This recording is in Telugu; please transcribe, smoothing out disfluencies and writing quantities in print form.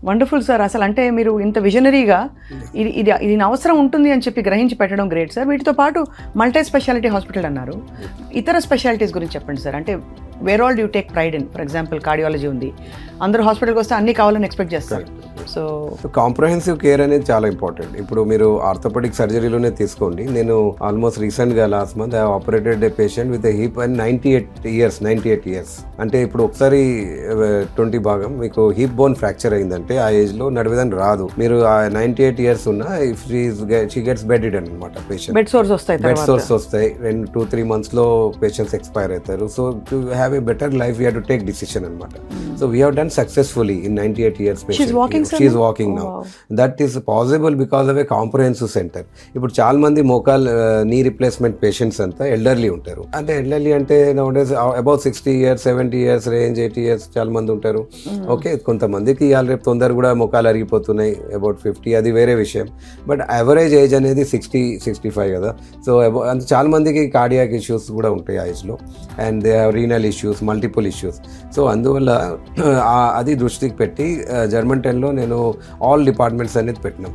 Wonderful sir. అసలు అంటే మీరు ఇంత విజనరీగా ఇది అవసరం ఉంటుంది అని చెప్పి గ్రహించి పెట్టడం గ్రేట్ సార్. వీటితో పాటు మల్టీ స్పెషాలిటీ హాస్పిటల్ అన్నారు. ఇతర స్పెషాలిటీస్ గురించి చెప్పండి సార్. అంటే where all you take pride in? For example cardiology ఉంది, అందరూ హాస్పిటల్కి వస్తే అన్నీ కావాలని ఎక్స్పెక్ట్ చేస్తారు. సో కాంప్రహెన్సివ్ కేర్ అనేది చాలా ఇంపార్టెంట్. ఇప్పుడు మీరు ఆర్థోపెడిక్ సర్జరీలోనే తీసుకోండి. నేను ఆల్మోస్ట్ రీసెంట్గా last month I operated A patient with hip and 98 years. అంటే ఇప్పుడు ఒకసారి 20 భాగం మీకు హిప్ బోన్ ఫ్రాక్చర్ అయిందంటే ఆ ఏజ్లో నడివేదని రాదు. మీరు ఆ 98 ఇయర్స్ ఉన్నా if she gets bedridden అనమాట పేషెంట్. బెడ్ సోర్స్ వస్తాయి, బెడ్ సోర్స్ వస్తాయి. 2-3 monthsలో పేషెంట్స్ ఎక్స్పైర్ అవుతారు. So to have a better life we have to take decision అనమాట. So we have done successfully in 98 years patient. She is walking now. That is possible because of a comprehensive centre. ఇప్పుడు చాలా మంది మోకాల్ నీ రీప్లేస్మెంట్ పేషెంట్స్ అంతా ఎల్డర్లీ ఉంటారు. అంటే ఎల్డర్లీ అంటే నౌడేస్ about 60 years 70 years range 80 years చాలా మంది ఉంటారు. ఓకే, కొంతమందికి ఇవాళ రేపు తొందర కూడా మొక్కలు అరిగిపోతున్నాయి, అబౌట్ 50, అది వేరే విషయం. బట్ యావరేజ్ ఏజ్ అనేది 60-65 కదా. సో అంత చాలా మందికి కార్డియాక్ ఇష్యూస్ కూడా ఉంటాయి ఆ ఏజ్లో, and they have renal issues, multiple issues. So అందువల్ల అది దృష్టికి పెట్టి జర్మన్ 10లో నేను ఆల్ డిపార్ట్మెంట్స్ అనేది పెట్టినాం.